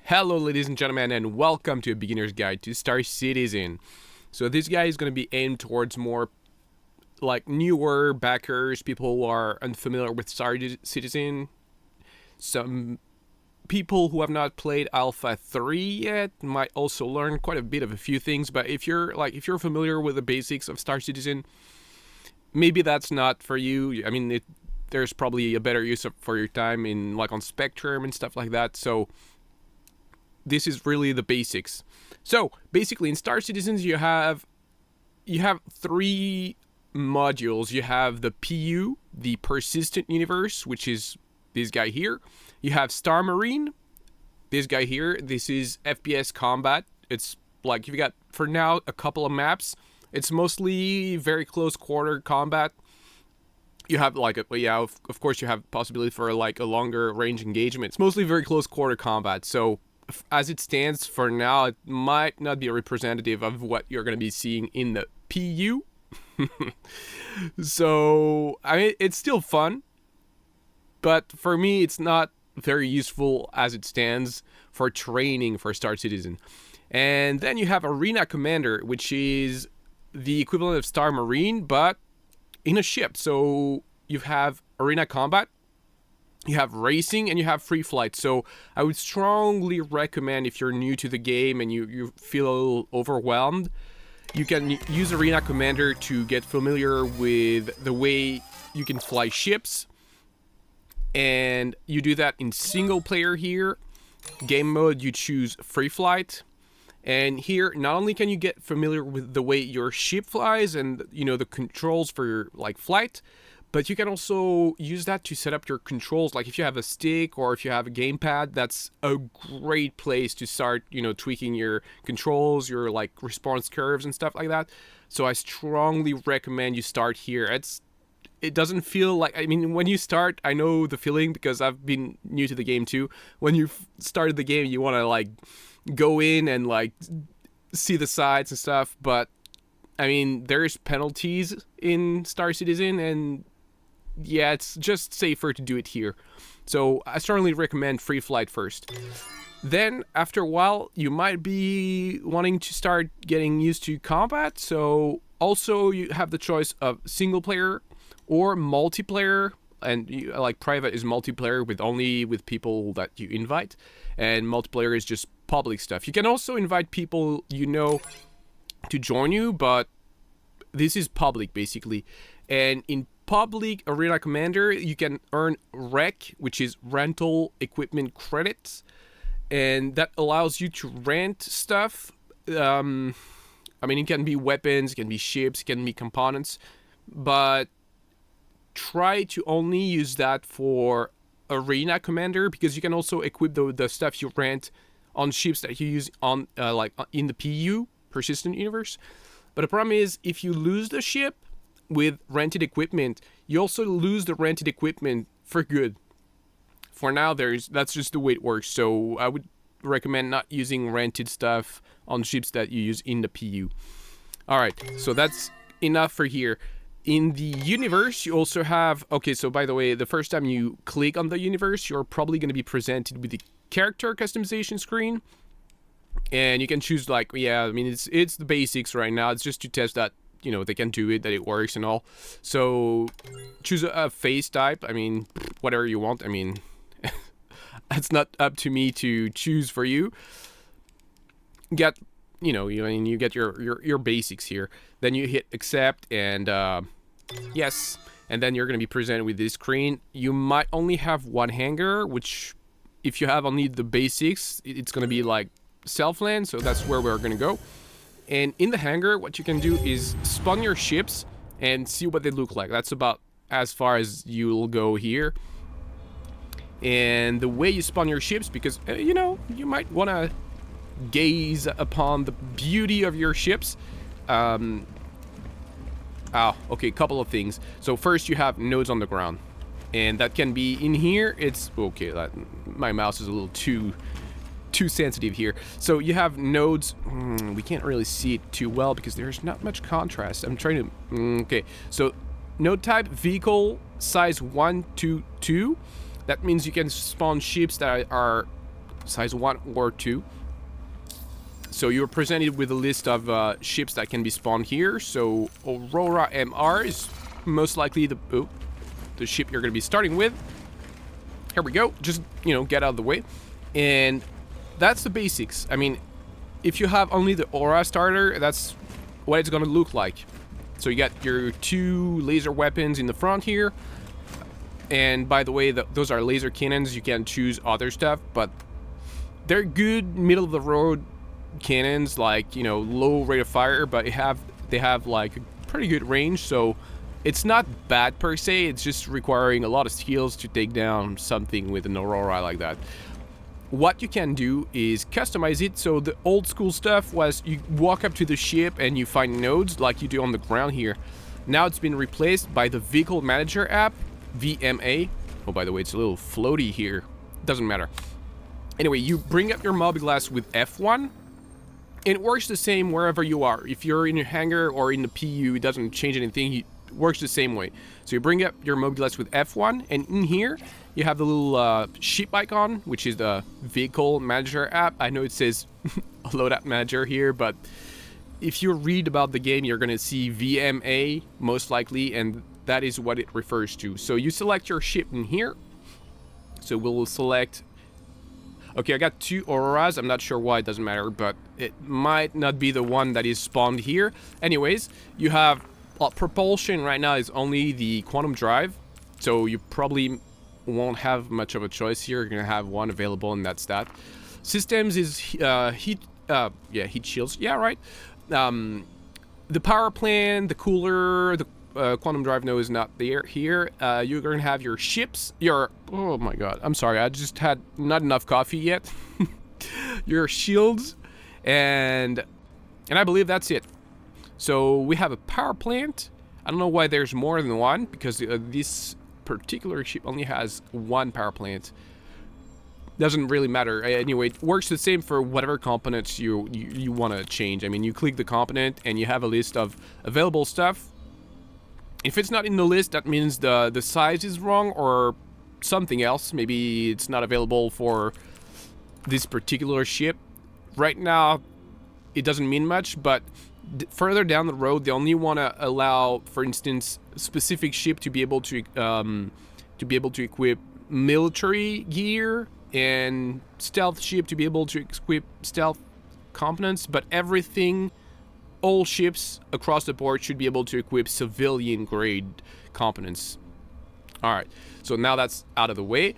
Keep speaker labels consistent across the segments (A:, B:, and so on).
A: Hello ladies and gentlemen, and welcome to a beginner's guide to Star Citizen. So this guide is going to be aimed towards more like newer backers, people who are unfamiliar with Star Citizen, some people who have not played Alpha 3 yet might also learn quite a bit of a few things, but if you're familiar with the basics of Star Citizen, maybe that's not for you. I mean, there's probably a better use for your time in on Spectrum and stuff like that. So this is really the basics. So basically in Star Citizens you have three modules. You have the PU, the Persistent Universe, which is this guy here. You have Star Marine, this guy here. This is FPS combat. It's like you've got for now a couple of maps. It's mostly very close quarter combat. You have of course you have possibility for a longer range engagement. It's mostly very close quarter combat. So as it stands for now, it might not be a representative of what you're going to be seeing in the PU. So, I mean, it's still fun, but for me, it's not very useful as it stands for training for Star Citizen. And then you have Arena Commander, which is the equivalent of Star Marine, but in a ship. So you have Arena Combat, you have racing, and you have free flight. So I would strongly recommend, if you're new to the game and you feel a little overwhelmed, you can use Arena Commander to get familiar with the way you can fly ships. And you do that in single player here. Game mode, you choose free flight. And here, not only can you get familiar with the way your ship flies and, the controls for your flight, but you can also use that to set up your controls. Like if you have a stick or if you have a gamepad, that's a great place to start, tweaking your controls, your response curves and stuff like that. So I strongly recommend you start here. It doesn't feel when you start, I know the feeling because I've been new to the game too. When you started the game, you want to go in and see the sides and stuff. But I mean, there's penalties in Star Citizen, and yeah, it's just safer to do it here. So I strongly recommend free flight first. Then after a while, you might be wanting to start getting used to combat. So also you have the choice of single player or multiplayer. And private is multiplayer with people that you invite, and multiplayer is just public stuff. You can also invite people to join you, but this is public basically. And in public Arena Commander, you can earn REC, which is rental equipment credits, and that allows you to rent stuff. I mean, it can be weapons, it can be ships, it can be components, but try to only use that for Arena Commander, because you can also equip the stuff you rent on ships that you use on in the PU, Persistent Universe. But the problem is, if you lose the ship with rented equipment, you also lose the rented equipment for good. For now, that's just the way it works. So I would recommend not using rented stuff on ships that you use in the PU. All right, so that's enough for here. In the universe, you also have... Okay, so by the way, the first time you click on the universe, you're probably going to be presented with the character customization screen. And you can choose I mean, it's the basics right now. It's just to test that, they can do it, that it works and all. So choose a face type. I mean, whatever you want. I mean, that's not up to me to choose for you. Get, you get your basics here. Then you hit accept and yes. And then you're going to be presented with this screen. You might only have one hangar, which if you have only the basics, it's going to be Selfland. So that's where we're going to go. And in the hangar, what you can do is spawn your ships and see what they look like. That's about as far as you'll go here. And the way you spawn your ships, because, you might want to gaze upon the beauty of your ships. Okay, a couple of things. So first, you have nodes on the ground. And that can be in here. It's... Okay, my mouse is a little too sensitive here. So you have nodes. We can't really see it too well because there's not much contrast. I'm trying to... Okay, so node type vehicle size 1 to 2. That means you can spawn ships that are size 1 or 2. So you're presented with a list of ships that can be spawned here. So Aurora MR is most likely the ship you're going to be starting with. Here we go. Just, get out of the way. And that's the basics. I mean, if you have only the Aura starter, that's what it's going to look like. So you got your 2 laser weapons in the front here. And by the way, those are laser cannons. You can choose other stuff, but they're good middle of the road cannons, like, low rate of fire, but they have like a pretty good range. So it's not bad per se. It's just requiring a lot of skills to take down something with an Aurora like that. What you can do is customize it. So the old school stuff was you walk up to the ship and you find nodes like you do on the ground here. Now it's been replaced by the Vehicle Manager app, VMA. Oh, by the way, it's a little floaty here. Doesn't matter. Anyway, you bring up your mobiGlas with F1. It works the same wherever you are. If you're in your hangar or in the PU, it doesn't change anything. It works the same way. So you bring up your mobiGlas with F1, and in here, you have the little ship icon, which is the Vehicle Manager app. I know it says Loadout Manager here, but if you read about the game, you're going to see VMA, most likely, and that is what it refers to. So you select your ship in here. So we'll select... Okay, I got 2 Auroras. I'm not sure why, it doesn't matter, but it might not be the one that is spawned here. Anyways, you have propulsion right now is only the quantum drive, so you probably won't have much of a choice here. You're gonna have one available, and that's that. Systems is heat shields. Yeah, right. The power plant, the cooler, the quantum drive node is not there here. You're gonna have your ships, oh my god, I'm sorry, I just had not enough coffee yet. Your shields, and I believe that's it. So we have a power plant. I don't know why there's more than one, because this particular ship only has 1 power plant. Doesn't really matter. Anyway, it works the same for whatever components you want to change. I mean, you click the component and you have a list of available stuff. If it's not in the list, that means the size is wrong or something else. Maybe it's not available for this particular ship. Right now, it doesn't mean much, but further down the road, they only want to allow, for instance, a specific ship to be able to equip military gear, and stealth ship to be able to equip stealth components, but everything, all ships across the board should be able to equip civilian grade components. Alright, so now that's out of the way.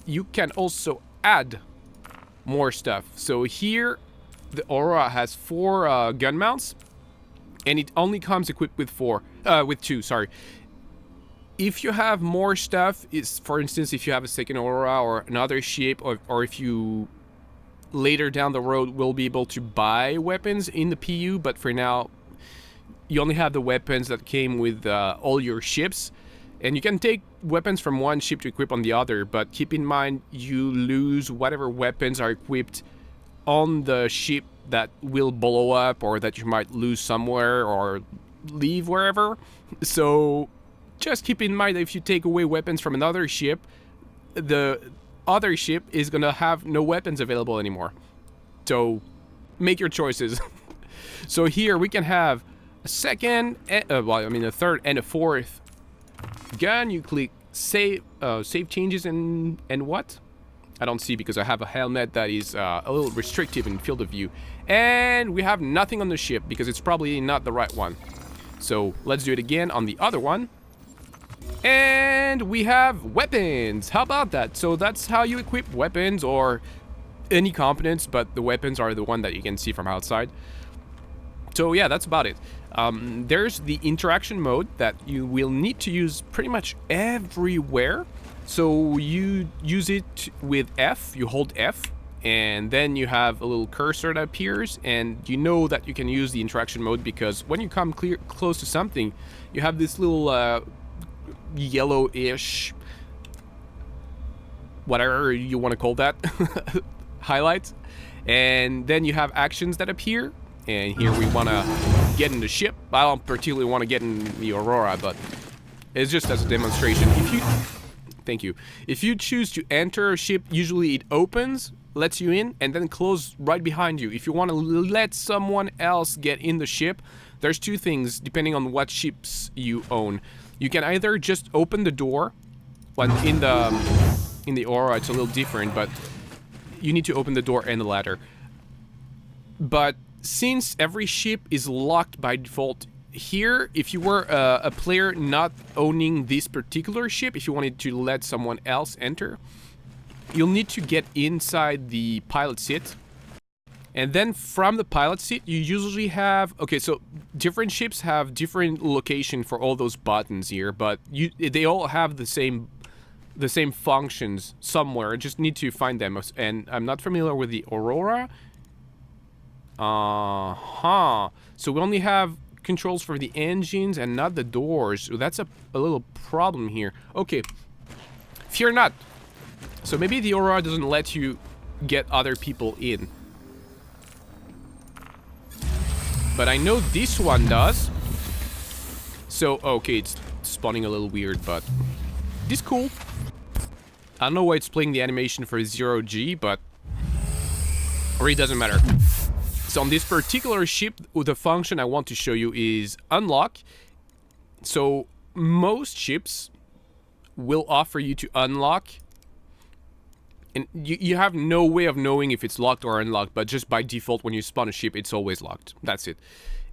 A: You can also add more stuff. So here, the Aurora has 4 gun mounts, and it only comes equipped with 2, sorry. If you have more stuff, for instance, if you have a second Aurora or another ship, or if you later down the road will be able to buy weapons in the PU, but for now, you only have the weapons that came with all your ships. And you can take weapons from one ship to equip on the other, but keep in mind you lose whatever weapons are equipped on the ship that will blow up, or that you might lose somewhere or leave wherever. So just keep in mind that if you take away weapons from another ship, the other ship is gonna have no weapons available anymore. So make your choices. So here we can have a second, a third and a fourth gun. You click save changes, and what? I don't see, because I have a helmet that is a little restrictive in field of view. And we have nothing on the ship because it's probably not the right one. So let's do it again on the other one. And we have weapons. How about that? So that's how you equip weapons or any components, but the weapons are the one that you can see from outside. So yeah, that's about it. There's the interaction mode that you will need to use pretty much everywhere. So you use it with F, you hold F, and then you have a little cursor that appears, and you know that you can use the interaction mode because when you come close to something, you have this little yellowish, whatever you want to call that, highlight, and then you have actions that appear. And here we want to get in the ship. I don't particularly want to get in the Aurora, but it's just as a demonstration. If you Thank you. If you choose to enter a ship, usually it opens, lets you in, and then closes right behind you. If you want to let someone else get in the ship, there's two things depending on what ships you own. You can either just open the door. When in the Aurora, it's a little different, but you need to open the door and the ladder. But since every ship is locked by default, here, if you were a player not owning this particular ship, if you wanted to let someone else enter, you'll need to get inside the pilot seat. And then from the pilot seat, you usually have... Okay, so different ships have different location for all those buttons here, but they all have the same functions somewhere. I just need to find them. And I'm not familiar with the Aurora. So we only have controls for the engines and not the doors. So that's a little problem here. Okay, fear not. So maybe the Aurora doesn't let you get other people in. But I know this one does. So, okay, it's spawning a little weird, but this is cool. I don't know why it's playing the animation for 0G, but it really doesn't matter. So on this particular ship, the function I want to show you is unlock. So most ships will offer you to unlock. And you have no way of knowing if it's locked or unlocked, but just by default, when you spawn a ship, it's always locked. That's it.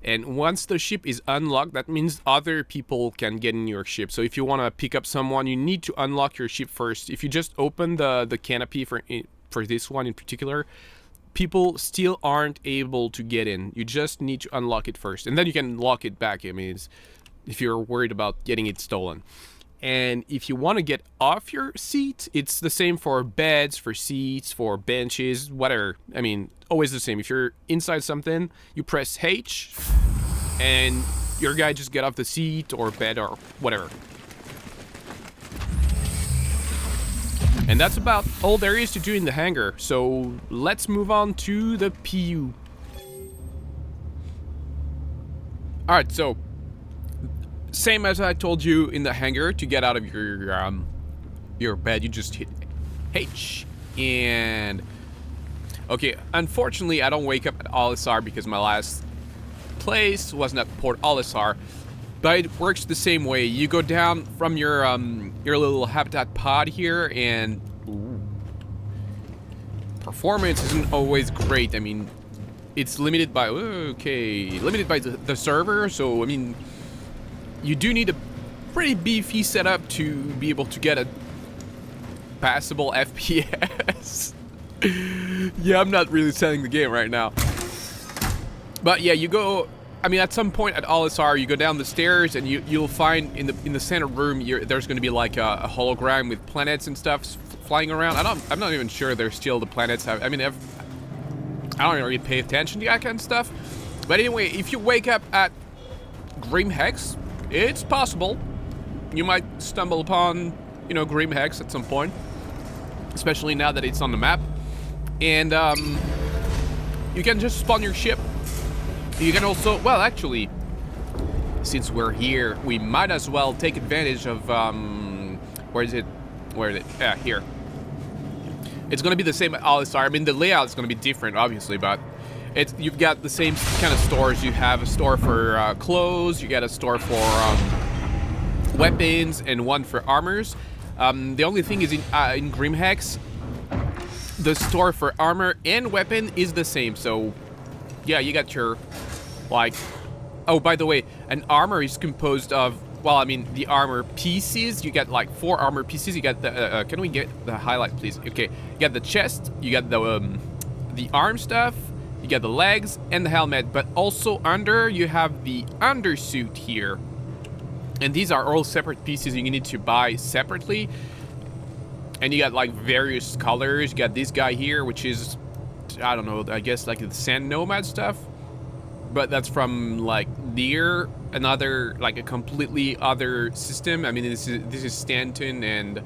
A: And once the ship is unlocked, that means other people can get in your ship. So if you want to pick up someone, you need to unlock your ship first. If you just open the canopy for this one in particular, people still aren't able to get in. You just need to unlock it first. And then you can lock it back, I mean, if you're worried about getting it stolen. And if you want to get off your seat, it's the same for beds, for seats, for benches, whatever. I mean, always the same. If you're inside something, you press H, and your guy just get off the seat or bed or whatever. And that's about all there is to do in the hangar. So let's move on to the PU. Alright, so same as I told you in the hangar, to get out of your bed, you just hit H. And okay, unfortunately, I don't wake up at LSR because my last place wasn't at Port LSR, but it works the same way. You go down from your little habitat pod here, and performance isn't always great. I mean, it's limited by limited by the server, so I mean, you do need a pretty beefy setup to be able to get a passable FPS. Yeah, I'm not really selling the game right now. But yeah, you go, I mean, at some point at LSR, you go down the stairs and you'll find in the center room, there's going to be like a hologram with planets and stuff flying around. I'm not even sure there's still the planets. I mean, I don't really pay attention to that kind of stuff. But anyway, if you wake up at Grim Hex, it's possible you might stumble upon, you know, Grim Hex at some point, especially now that it's on the map. And you can just spawn your ship. You can also, well, actually, since we're here, we might as well take advantage of where is it? Yeah, here. It's gonna be the same at LSR. I mean, the layout is gonna be different, obviously, but you've got the same kind of stores. You have a store for clothes, you got a store for weapons, and one for armors. The only thing is in Grim Hex, the store for armor and weapon is the same. So yeah, you got your, like, oh, by the way, an armor is composed of, well, I mean, the armor pieces. You got like 4 armor pieces. You got the can we get the highlight, please? Okay, you got the chest, you got the arm stuff, you got the legs and the helmet, but also under you have the undersuit here. And these are all separate pieces you need to buy separately. And you got like various colors. You got this guy here, which is, I don't know, I guess like the Sand Nomad stuff. But that's from like near another, like a completely other system. I mean, this is Stanton, and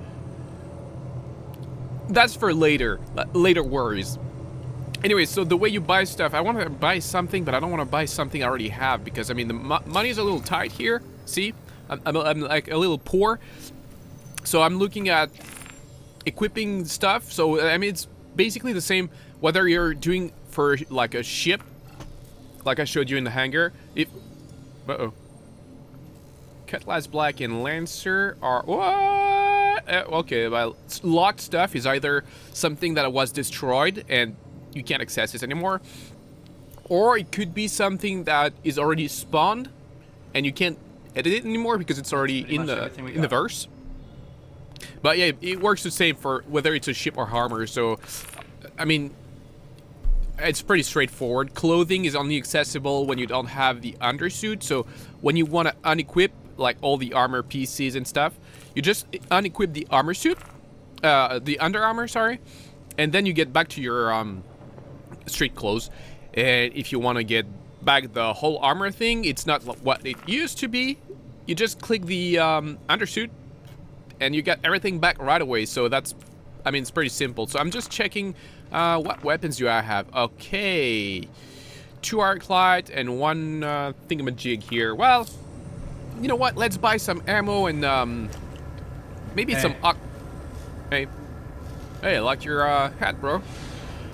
A: that's for later worries. Anyway, so the way you buy stuff, I want to buy something, but I don't want to buy something I already have, because I mean the money is a little tight here. See, I'm like a little poor. So I'm looking at equipping stuff. So I mean, it's basically the same whether you're doing for like a ship, like I showed you in the hangar. If Cutlass Black and Lancer are what? Okay, well, locked stuff is either something that was destroyed and you can't access it anymore, or it could be something that is already spawned and you can't edit it anymore because it's already in the verse. But yeah, it works the same for whether it's a ship or armor. So, I mean, it's pretty straightforward. Clothing is only accessible when you don't have the undersuit. So when you want to unequip like all the armor pieces and stuff, you just unequip the armor suit, the under armor, sorry, and then you get back to your street clothes. And if you want to get back the whole armor thing, it's not what it used to be. You just click the undersuit and you get everything back right away. So that's, I mean, it's pretty simple. So I'm just checking what weapons do I have. Okay, 2 arc light and 1 thingamajig here. Well, you know what? Let's buy some ammo and maybe some. Hey, I like your hat, bro.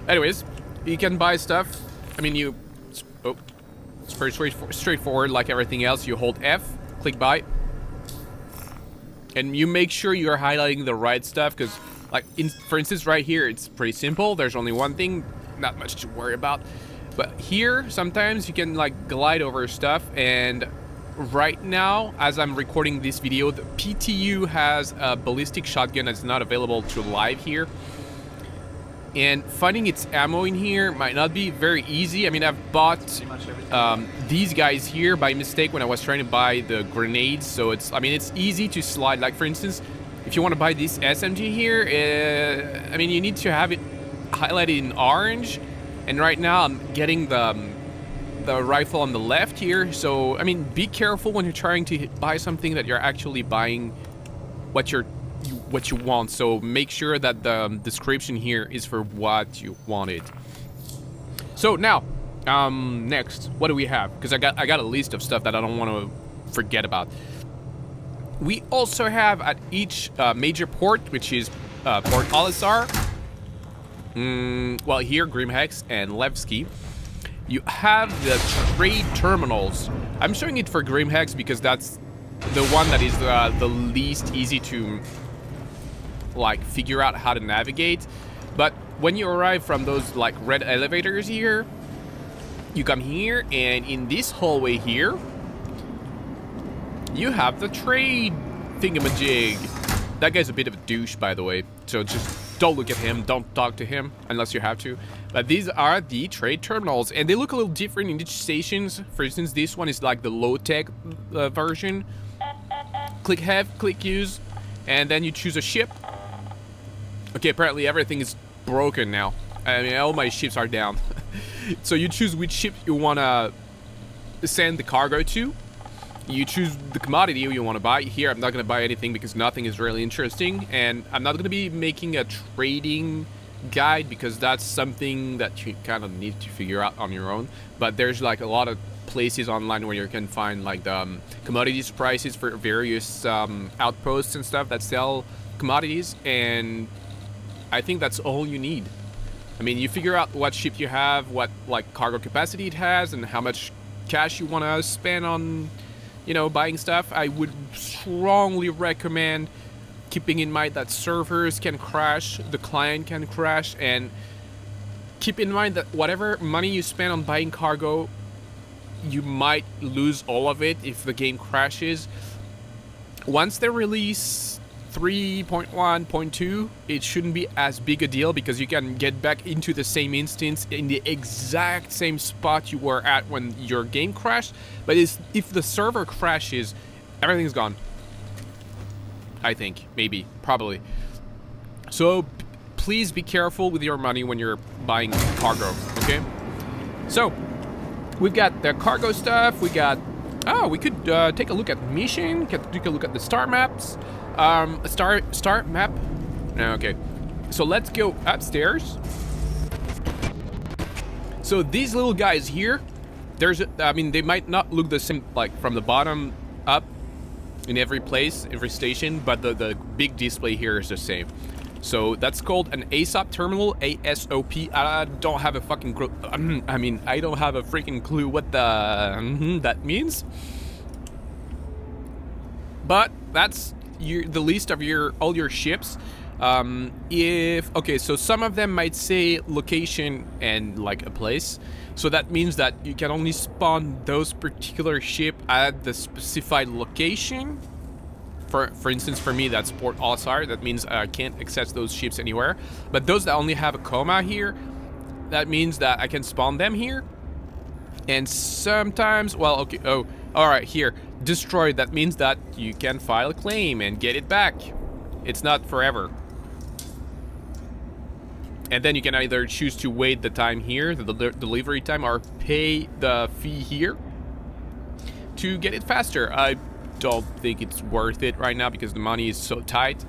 A: Anyways, you can buy stuff. I mean, it's pretty straightforward like everything else. You hold F, click buy, and you make sure you're highlighting the right stuff because, like, for instance, right here, it's pretty simple. There's only one thing, not much to worry about. But here, sometimes you can like glide over stuff, and right now, as I'm recording this video, the PTU has a ballistic shotgun that's not available to live here. And finding its ammo in here might not be very easy. I mean, I've bought these guys here by mistake when I was trying to buy the grenades. So it's, I mean, it's easy to slide. Like, for instance, if you want to buy this SMG here, I mean, you need to have it highlighted in orange. And right now I'm getting the rifle on the left here. So, I mean, be careful when you're trying to buy something that you're actually buying what you want. So make sure that the description here is for what you wanted. So now, next, what do we have? Because I got a list of stuff that I don't want to forget about. We also have at each major port, which is Port Alisar. Well, here, Grimhex and Levski. You have the trade terminals. I'm showing it for Grimhex because that's the one that is the least easy to like figure out how to navigate. But when you arrive from those like red elevators here, you come here, and in this hallway here, you have the trade thingamajig. That guy's a bit of a douche, by the way. So just don't look at him, don't talk to him unless you have to. But these are the trade terminals, and they look a little different in each stations. For instance, this one is like the low-tech version. Click have, click use, and then you choose a ship. Okay, apparently everything is broken now. I mean, all my ships are down. So you choose which ship you want to send the cargo to. You choose the commodity you want to buy. Here, I'm not going to buy anything because nothing is really interesting. And I'm not going to be making a trading guide because that's something that you kind of need to figure out on your own. But there's like a lot of places online where you can find like the commodities prices for various outposts and stuff that sell commodities. And I think that's all you need. I mean, you figure out what ship you have, what like cargo capacity it has, and how much cash you want to spend on, you know, buying stuff. I would strongly recommend keeping in mind that servers can crash, the client can crash, and keep in mind that whatever money you spend on buying cargo, you might lose all of it if the game crashes. Once they release 3.1.2, it shouldn't be as big a deal because you can get back into the same instance in the exact same spot you were at when your game crashed. But if the server crashes, everything's gone. I think, maybe, probably. So please be careful with your money when you're buying cargo, okay? So we've got the cargo stuff. We got, we could take a look at mission, take a look at the star maps. Star map. Okay, so let's go upstairs. So these little guys here, I mean, they might not look the same like from the bottom up, in every place, every station, but the big display here is the same. So that's called an ASOP terminal, ASOP. I don't have a fucking I mean, I don't have a freaking clue what the that means. But that's the list of all your ships. Okay, so some of them might say location and like a place. So that means that you can only spawn those particular ship at the specified location. For instance, for me, that's Port Olisar. That means I can't access those ships anywhere. But those that only have a comma here, that means that I can spawn them here. And sometimes, well, okay, oh, all right, here, destroyed. That means that you can file a claim and get it back. It's not forever. And then you can either choose to wait the time here, the delivery time, or pay the fee here to get it faster. I don't think it's worth it right now because the money is so tight.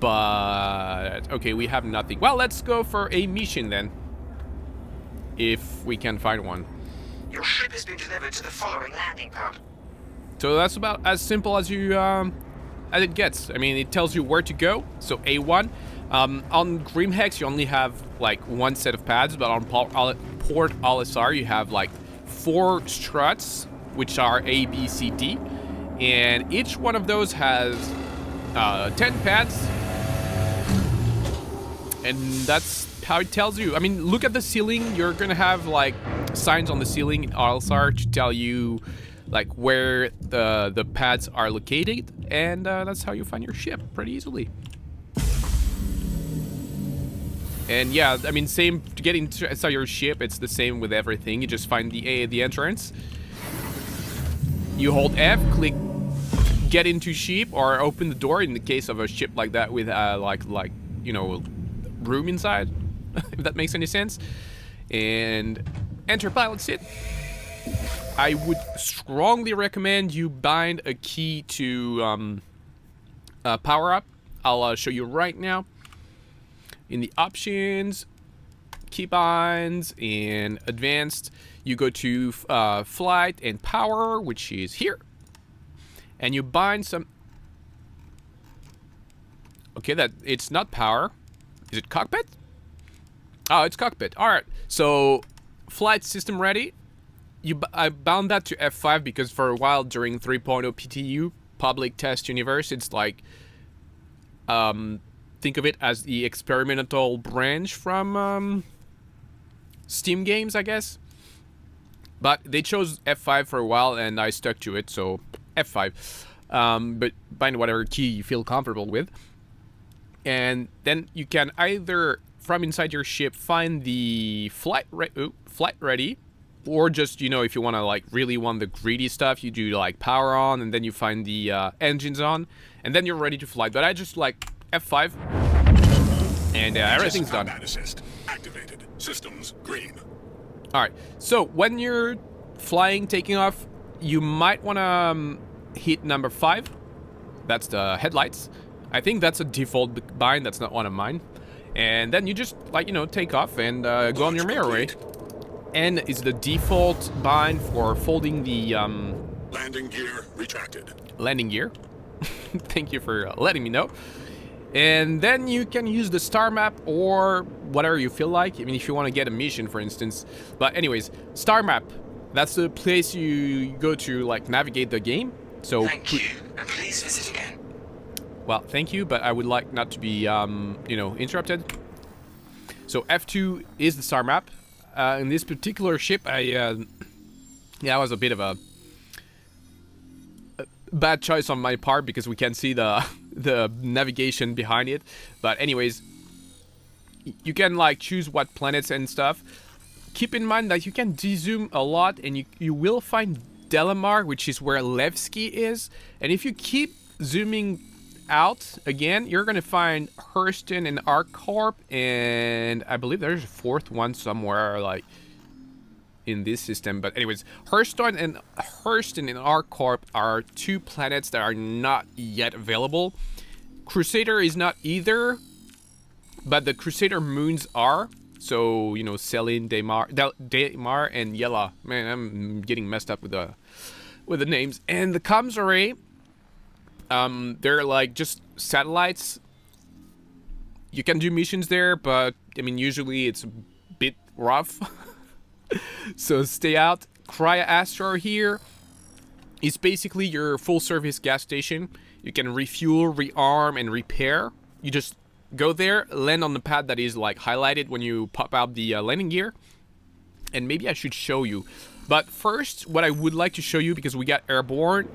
A: But okay, we have nothing. Well, let's go for a mission then, if we can find one.
B: Your ship has been delivered to the following landing pad.
A: So that's about as simple as it gets. I mean, it tells you where to go. So A1. On Grimhex, you only have like one set of pads, but on Port Olisar, you have like 4 struts, which are A, B, C, D. And each one of those has 10 pads. And that's how it tells you. I mean, look at the ceiling. You're going to have like signs on the ceiling in Olisar to tell you like where the pads are located. And that's how you find your ship pretty easily. And yeah, I mean, same to get inside your ship. It's the same with everything. You just find the entrance. You hold F, click get into ship, or open the door in the case of a ship like that with like you know, room inside, if that makes any sense. And enter pilot seat. I would strongly recommend you bind a key to power up. I'll show you right now. In the options, key binds, and advanced, you go to flight and power, which is here. And you bind some... Okay, that it's not power. Is it cockpit? Oh, it's cockpit. All right. So, flight system ready. I bound that to F5 because for a while during 3.0 PTU, public test universe, it's like... think of it as the experimental branch from Steam games, I guess. But they chose F5 for a while, and I stuck to it, so F5. But bind whatever key you feel comfortable with. And then you can either, from inside your ship, find the flight ready, or just, you know, if you want to, like, really want the greedy stuff, you do, like, power on, and then you find the engines on, and then you're ready to fly. But I just, like, F5, and everything's done.
C: Assist activated. Systems green.
A: All right. So when you're flying, taking off, you might want to hit number 5. That's the headlights. I think that's a default bind. That's not one of mine. And then you just, like, you know, take off and go on your merry way. N is the default bind for folding the
C: Landing gear retracted.
A: landing gear. Thank you for letting me know. And then you can use the star map or whatever you feel like. I mean, if you want to get a mission, for instance. But anyways, star map. That's the place you go to, like, navigate the game. So
B: Thank you, and please visit again.
A: well, thank you, but I would like not to be, you know, interrupted. So F2 is the star map. In this particular ship, yeah, it was a bit of a bad choice on my part because we can see the navigation behind it. But anyways, you can, like, choose what planets and stuff. Keep in mind that you can de-zoom a lot, and you will find Delamar, which is where Levski is. And if you keep zooming out again, you're gonna find Hurston and ArcCorp, and I believe there's a 4th one somewhere, like, in this system. But anyways, Hurston and ArcCorp are 2 planets that are not yet available. Crusader is not either, but the Crusader moons are. So, you know, Selene, Daymar, and Yella. Man, I'm getting messed up with the names. And the comms array They're like just satellites. You can do missions there, but I mean, usually it's a bit rough. So stay out. Cryo Astro here is basically your full service gas station. You can refuel, rearm, and repair. You just go there, land on the pad that is like highlighted when you pop out the landing gear. And maybe I should show you. But first, what I would like to show you, because we got airborne,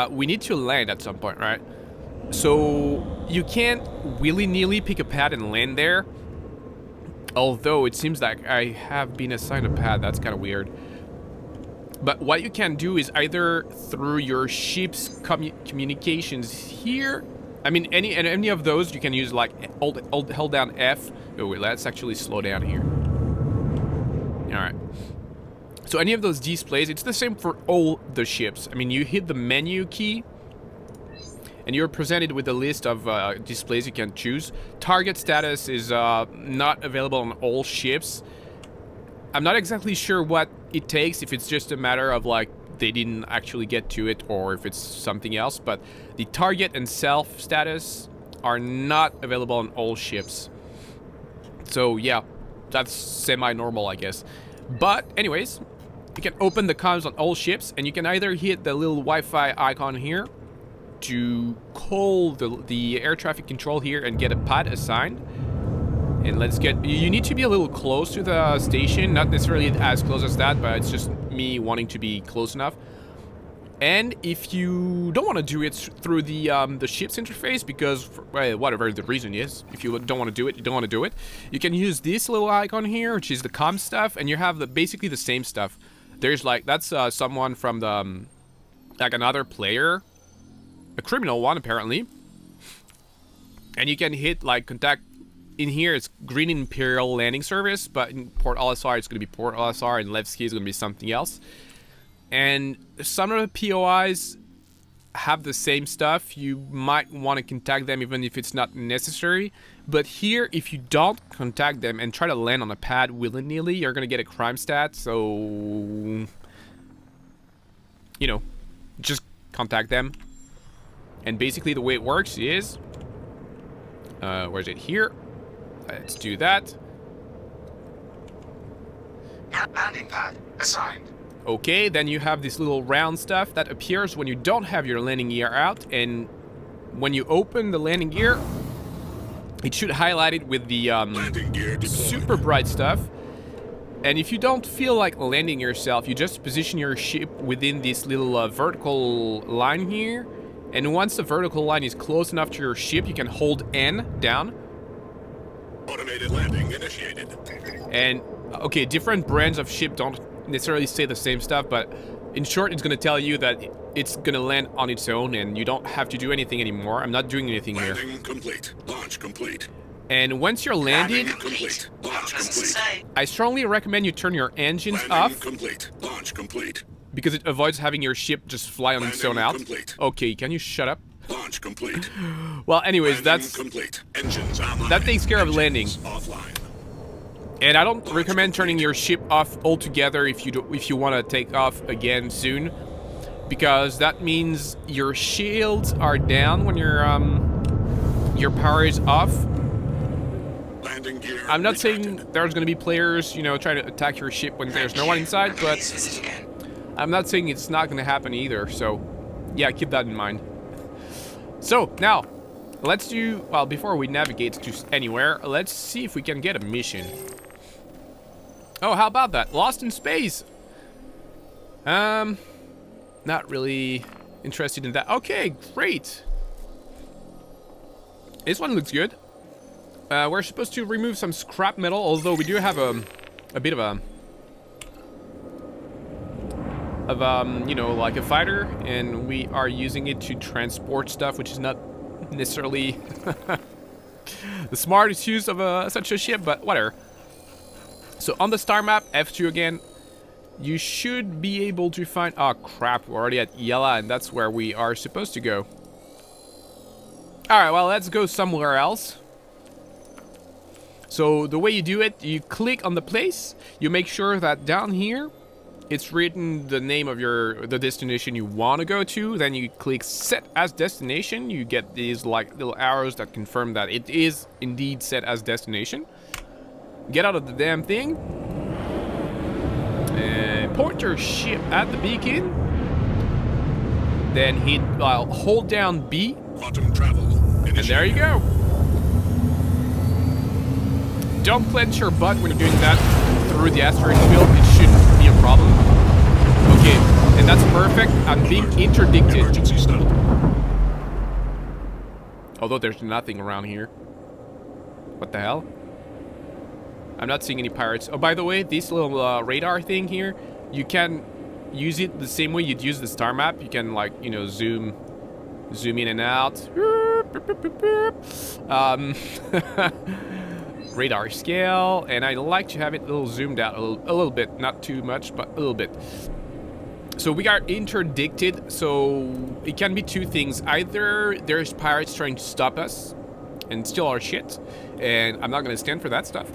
A: we need to land at some point, right? So you can't willy-nilly pick a pad and land there. Although it seems like I have been assigned a pad. That's kind of weird. But what you can do is either through your ship's communications here. I mean, any of those you can use, like hold down F. Oh wait, let's actually slow down here. All right. So any of those displays, it's the same for all the ships. I mean, you hit the menu key, and you're presented with a list of displays you can choose. Target status is not available on all ships. I'm not exactly sure what it takes, if it's just a matter of like they didn't actually get to it or if it's something else, but the target and self status are not available on all ships. So yeah, that's semi-normal, I guess. But anyways, you can open the comms on all ships, and you can either hit the little Wi-Fi icon here to call the air traffic control here and get a pad assigned. And let's get, you need to be a little close to the station, not necessarily as close as that, but it's just me wanting to be close enough. And if you don't want to do it through the ship's interface, because for, well, whatever the reason is, if you don't want to do it, you don't want to do it, you can use this little icon here, which is the comm stuff, and you have basically the same stuff. There's like, that's someone from the, like another player, a criminal one apparently, and you can hit like contact. In here, it's Green Imperial Landing Service, but in Port LSR, it's going to be Port LSR, and Levski is going to be something else. And some of the POIs have the same stuff. You might want to contact them even if it's not necessary. But here, if you don't contact them and try to land on a pad willy-nilly, you're going to get a crime stat. So, you know, just contact them. And basically the way it works is, where's it? Here. Let's do that.
B: Landing pad assigned.
A: Okay, then you have this little round stuff that appears when you don't have your landing gear out, and when you open the landing gear, it should highlight it with the super bright stuff. And if you don't feel like landing yourself, you just position your ship within this little vertical line here, and once the vertical line is close enough to your ship, you can hold N down.
C: Automated landing initiated.
A: And okay, different brands of ship don't necessarily say the same stuff, but in short, it's going to tell you that it's going to land on its own and you don't have to do anything anymore. I'm not doing anything here.
C: Landing complete. Launch complete.
A: And once you're landed,
C: Complete. Launch complete.
A: I strongly recommend you turn your engines
C: Landing
A: off,
C: complete. Launch complete.
A: because it avoids having your ship just fly on its own out.
C: Complete.
A: Okay, can you shut up?
C: Launch complete.
A: Well, anyways,
C: Landing complete. Engines online.
A: that takes care of landing.
C: Offline.
A: And I don't recommend turning your ship off altogether if you want to take off again soon, because that means your shields are down when your power is off.
C: Landing gear.
A: I'm not
C: retracted.
A: saying there's going to be players, you know, trying to attack your ship when there's no one inside, but
B: Please visit again.
A: I'm not saying it's not going to happen either. So, yeah, keep that in mind. So now, let's do, well, before we navigate to anywhere, let's see if we can get a mission. Oh, how about that? Lost in space. Not really interested in that. Okay, great. This one looks good. We're supposed to remove some scrap metal, although we do have a bit of you know, like a fighter, and we are using it to transport stuff, which is not necessarily the smartest use of such a ship, but whatever. So on the star map, F2 again, you should be able to find, oh crap, we're already at Yella, and that's where we are supposed to go. Alright, well, let's go somewhere else. So the way you do it, you click on the place, you make sure that down here it's written the name of the destination you want to go to. Then you click set as destination. You get these like little arrows that confirm that it is indeed set as destination. Get out of the damn thing and point your ship at the beacon. Then hold down B.
C: Quantum travel.
A: And there you go. Don't clench your butt when you're doing that through the asteroid field. It shouldn't be a problem. Okay, and that's perfect. I'm being interdicted.
C: Emergency stop.
A: Although there's nothing around here. What the hell? I'm not seeing any pirates. Oh, by the way, this little radar thing here, you can use it the same way you'd use the star map. You can, like, you know, zoom in and out. Radar scale, and I like to have it a little zoomed out a little bit, not too much, but a little bit. So we are interdicted, so it can be two things. Either there's pirates trying to stop us and steal our shit, and I'm not gonna stand for that stuff.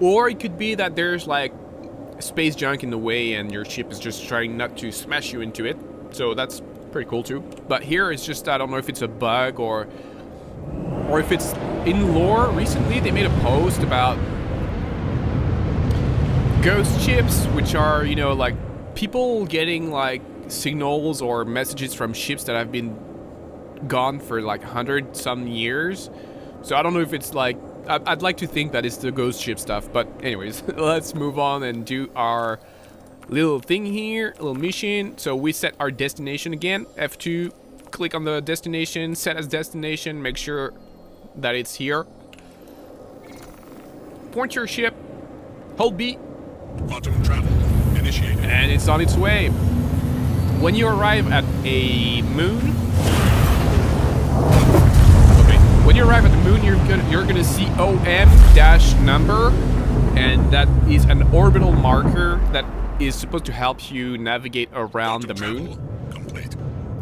A: Or it could be that there's like space junk in the way and your ship is just trying not to smash you into it. So that's pretty cool too. But here it's just, I don't know if it's a bug or if it's in lore. Recently they made a post about ghost ships, which are, you know, like people getting like signals or messages from ships that have been gone for like 100 some years. So I don't know if it's like, I'd like to think that it's the ghost ship stuff, but anyways, let's move on and do our little thing here, little mission. So we set our destination again, F2, click on the destination, set as destination, make sure that it's here. Point your ship, hold B.
C: Quantum travel initiated.
A: And it's on its way. When you arrive at a moon, when you arrive at the moon, you're gonna see OM-number, and that is an orbital marker that is supposed to help you navigate around the moon.
C: Complete.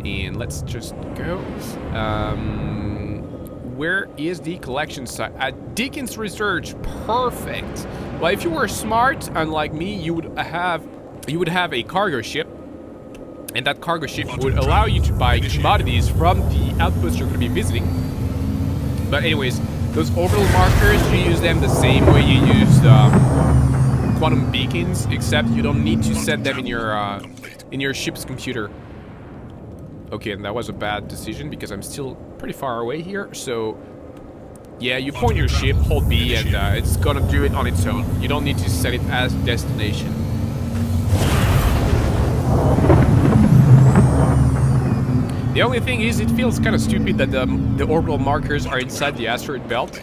A: And let's just go. Where is the collection site? At Dickens Research. Perfect. Well, if you were smart, unlike me, you would have a cargo ship, and that cargo ship would allow you to buy commodities from the outpost you're going to be visiting. But anyways, those orbital markers, you use them the same way you use quantum beacons, except you don't need to set them in your ship's computer. Okay, and that was a bad decision because I'm still pretty far away here. So yeah, you point your ship, hold B, and it's gonna do it on its own. You don't need to set it as destination. The only thing is, it feels kind of stupid that the orbital markers are inside the asteroid belt.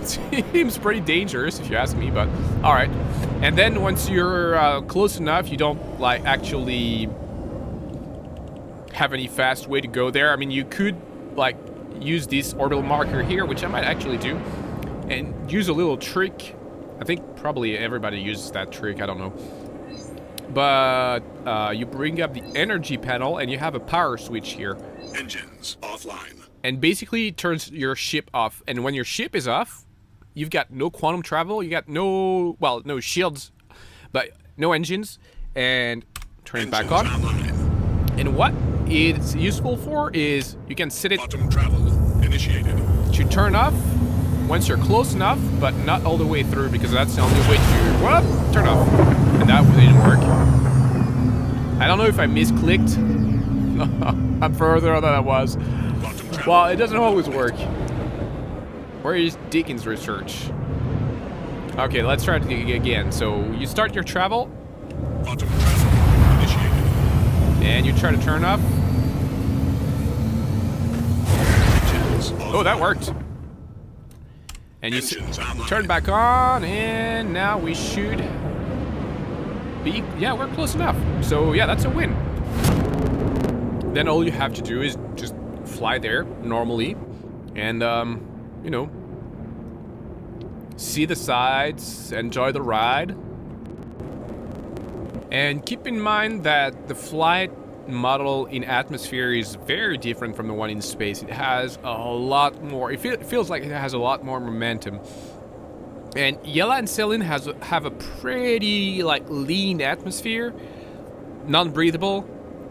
A: It seems pretty dangerous if you ask me, but alright. And then once you're close enough, you don't like actually have any fast way to go there. I mean, you could like use this orbital marker here, which I might actually do, and use a little trick. I think probably everybody uses that trick, I don't know. But you bring up the energy panel and you have a power switch here.
C: Engines offline.
A: And basically it turns your ship off. And when your ship is off, you've got no quantum travel, you got no, well, no shields, but no engines, and turn it back on.
C: Online.
A: And what it's useful for is you can set it
C: Quantum travel initiated.
A: to turn off once you're close enough, but not all the way through, because that's the only way to, well, turn off. And that didn't work. I don't know if I misclicked. I'm further than I was. Well, it doesn't always work. Where is Dickens Research? Okay, let's try it again. So you start your travel.
C: Quantum travel initiated.
A: And you try to turn off.
C: Engines
A: Oh, that worked. And you turn back on, and now we should be, yeah, we're close enough. So yeah, that's a win. Then all you have to do is just fly there normally, and you know, see the sights, enjoy the ride. And keep in mind that the flight model in atmosphere is very different from the one in space. It has a lot more, it feels like it has a lot more momentum. And Yella and Selin have a pretty like lean atmosphere, non-breathable,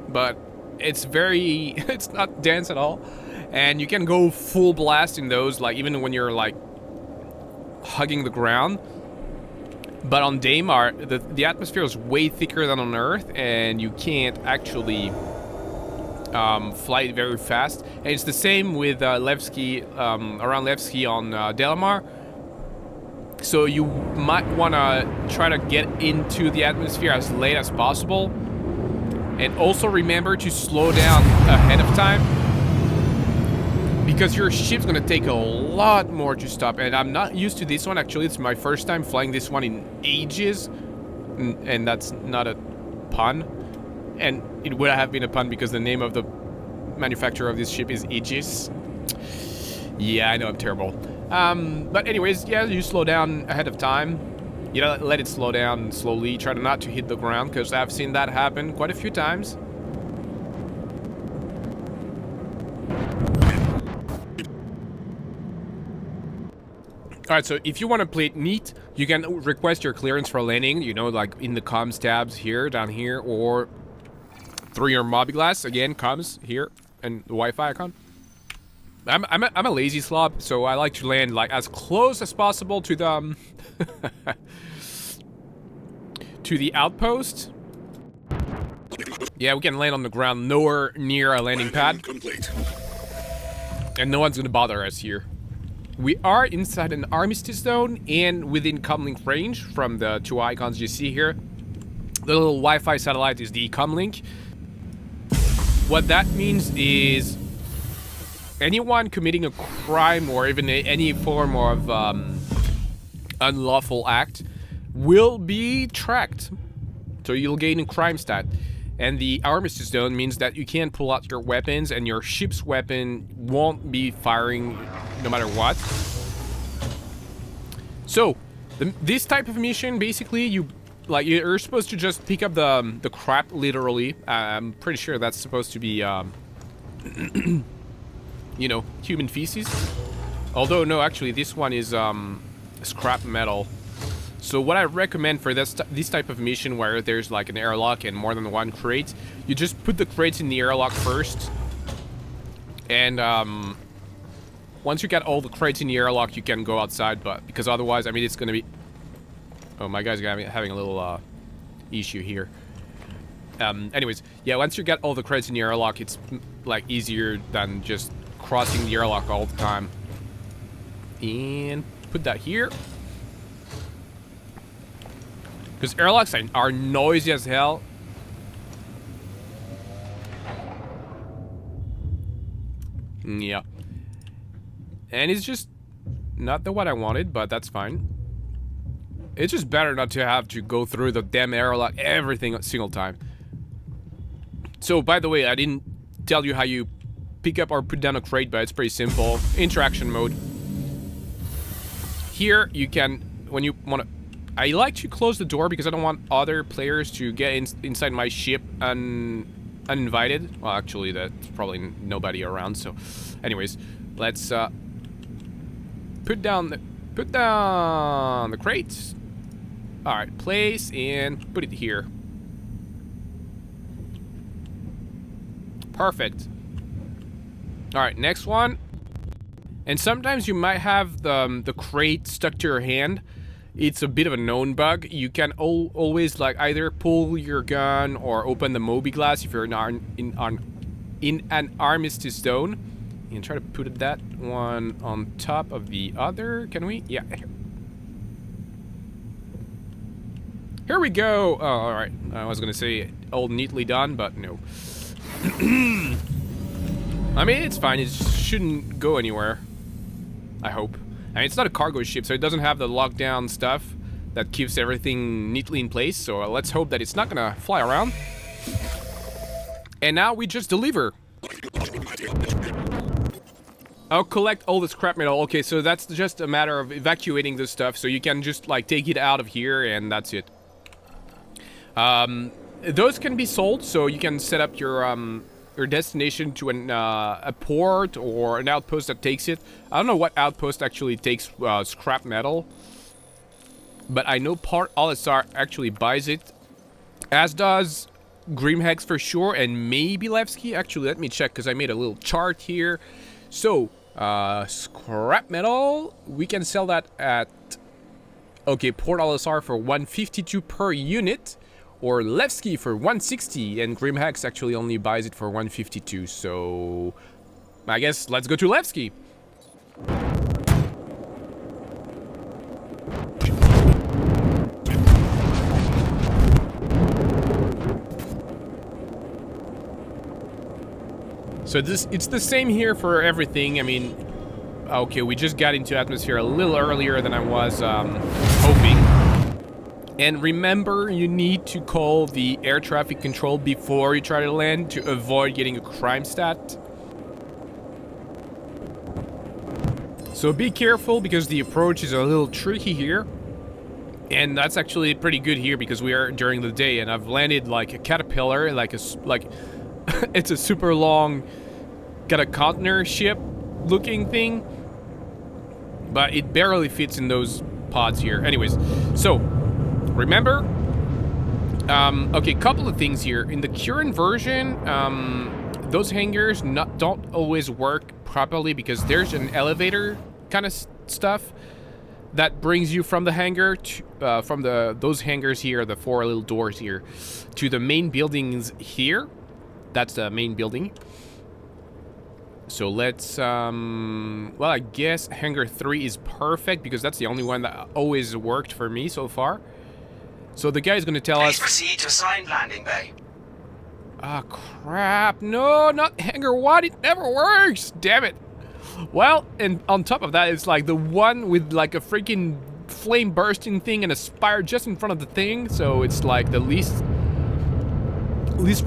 A: but it's very it's not dense at all, and you can go full blast in those, like even when you're like hugging the ground. But on Daymar, the atmosphere is way thicker than on Earth, and you can't actually fly very fast. And it's the same with Levski, around Levski on Delamar. So you might want to try to get into the atmosphere as late as possible. And also remember to slow down ahead of time, because your ship's going to take a lot more to stop. And I'm not used to this one, actually. It's my first time flying this one in ages. And that's not a pun. And it would have been a pun because the name of the manufacturer of this ship is Aegis. Yeah, I know, I'm terrible. But anyways, yeah, you slow down ahead of time. You know, let it slow down slowly. Try not to hit the ground, because I've seen that happen quite a few times. Alright, so if you want to play it neat, you can request your clearance for landing, you know, like in the comms tabs here, down here, or through your Mobiglass. Again, comms here, and the Wi-Fi icon. I'm a lazy slob, so I like to land like as close as possible to the to the outpost. Yeah, we can land on the ground nowhere near a landing pad.
C: Complete.
A: And no one's gonna bother us here. We are inside an armistice zone and within comlink range from the two icons you see here. The little Wi-Fi satellite is the comlink. What that means is anyone committing a crime or even any form of unlawful act will be tracked. So you'll gain a crime stat. And the armistice zone means that you can't pull out your weapons, and your ship's weapon won't be firing no matter what. So this type of mission, basically, you're supposed to just pick up the crap, literally. I'm pretty sure that's supposed to be you know, human feces. Although no, actually this one is scrap metal. So what I recommend for this type of mission, where there's like an airlock and more than one crate, you just put the crates in the airlock first, and once you get all the crates in the airlock, you can go outside. But because otherwise, I mean, it's gonna be, oh, my guy's having a little issue here. Anyways, yeah, once you get all the crates in the airlock, it's like easier than just crossing the airlock all the time. And put that here, because airlocks are noisy as hell. Yeah. And it's just not the what I wanted, but that's fine. It's just better not to have to go through the damn airlock everything single time. So, by the way, I didn't tell you how you pick up or put down a crate, but it's pretty simple. Interaction mode. Here, you can, when you want to... I like to close the door because I don't want other players to get inside my ship uninvited. Well, actually, that's probably nobody around, so... Anyways, let's put down the crates. All right, place and put it here. Perfect. All right, next one. And sometimes you might have the crate stuck to your hand. It's a bit of a known bug. You can always like either pull your gun or open the Mobiglass if you're in an armistice zone. And try to put that one on top of the other. Can we? Yeah. Here we go. Oh, all right. I was gonna say all neatly done, but no. I mean, it's fine. It shouldn't go anywhere. I hope. I mean, it's not a cargo ship, so it doesn't have the lockdown stuff that keeps everything neatly in place. So let's hope that it's not gonna fly around. And now we just deliver. I'll collect all the scrap metal. Okay, so that's just a matter of evacuating this stuff. So you can just like take it out of here, and that's it. Those can be sold, so you can set up your destination to a port or an outpost that takes it. I don't know what outpost actually takes scrap metal, but I know Port Alisar actually buys it, as does Grimhex for sure, and maybe Levski. Actually, let me check because I made a little chart here. So, scrap metal, we can sell that at, okay, Port LSR for 152 per unit, or Levski for 160, and Grimhex actually only buys it for 152. So, I guess let's go to Levski. So it's the same here for everything. I mean, okay, we just got into atmosphere a little earlier than I was hoping. And remember, you need to call the air traffic control before you try to land to avoid getting a crime stat. So be careful because the approach is a little tricky here. And that's actually pretty good here because we are during the day, and I've landed like a caterpillar, like it's a super long, got a container ship looking thing, but it barely fits in those pods here. Anyways, so remember, okay, couple of things here. In the current version, those hangars don't always work properly because there's an elevator kind of stuff that brings you from the hangar to, from those hangars here, the 4 little doors here, to the main buildings here. That's the main building. So let's, well, I guess Hangar 3 is perfect because that's the only one that always worked for me so far. So the guy's going to tell us...
B: proceed to assigned landing bay.
A: Ah, crap. No, not Hangar 1. It never works. Damn it. Well, and on top of that, it's like the one with like a freaking flame bursting thing and a spire just in front of the thing. So it's like the least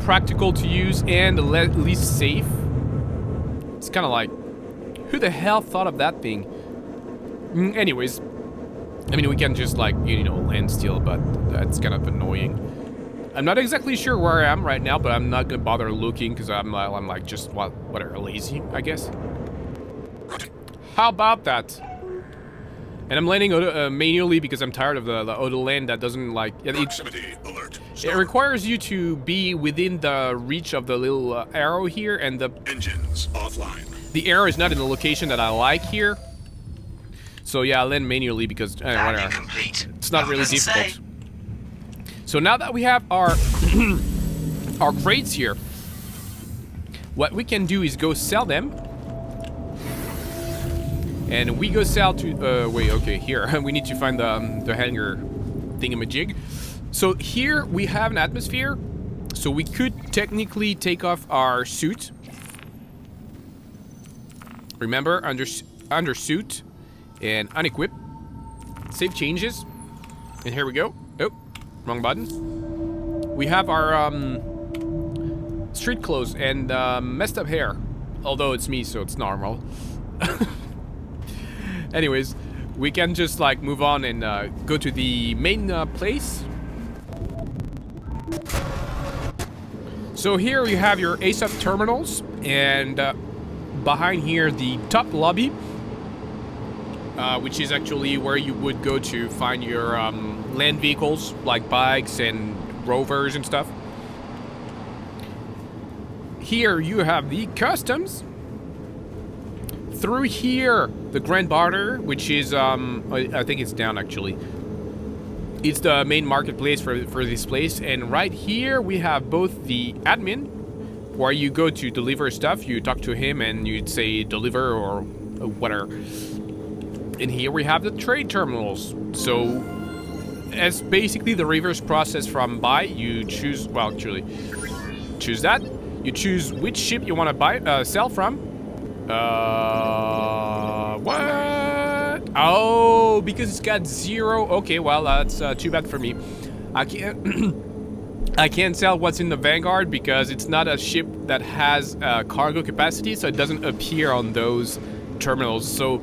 A: practical to use and the least safe. It's kind of like, who the hell thought of that thing? Anyways, I mean, we can just like, you know, land still, but that's kind of annoying. I'm not exactly sure where I am right now, but I'm not gonna bother looking because I'm like just whatever, lazy, I guess. How about that? And I'm landing manually because I'm tired of the auto land that doesn't like... It requires you to be within the reach of the little arrow here, and the...
C: Engines offline.
A: The arrow is not in the location that I like here. So yeah, I land manually because... whatever. It's not really difficult. So now that we have our... our crates here, what we can do is go sell them. And we go sell to, wait, okay, here. We need to find the hangar thingamajig. So here we have an atmosphere. So we could technically take off our suit. Remember, under suit and unequip. Save changes. And here we go. Oh, wrong button. We have our street clothes and messed up hair. Although it's me, so it's normal. Anyways, we can just like move on and go to the main place. So here you have your ASAP terminals, and behind here the top lobby, which is actually where you would go to find your land vehicles like bikes and rovers and stuff. Here you have the customs. Through here, the Grand Barter, which is, I think it's down actually. It's the main marketplace for this place. And right here, we have both the admin, where you go to deliver stuff. You talk to him and you'd say deliver or whatever. And here we have the trade terminals. So, as basically the reverse process from buy, you choose, well, actually, choose that. You choose which ship you want to buy, sell from. What? Oh, because it's got 0. Okay, well, that's too bad for me. I can't I can't sell what's in the Vanguard because it's not a ship that has cargo capacity, so it doesn't appear on those terminals. So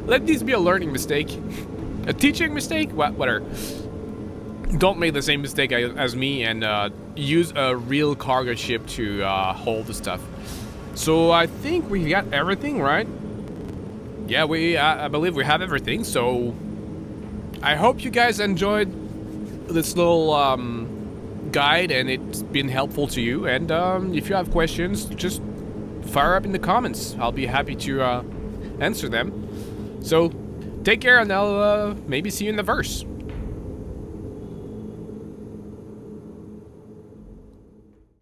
A: let this be a learning mistake. A teaching mistake? Whatever. Don't make the same mistake as me and use a real cargo ship to hold the stuff. So I think we got everything, right? Yeah, I believe we have everything. So I hope you guys enjoyed this little guide and it's been helpful to you. And if you have questions, just fire up in the comments. I'll be happy to answer them. So take care, and I'll maybe see you in the verse.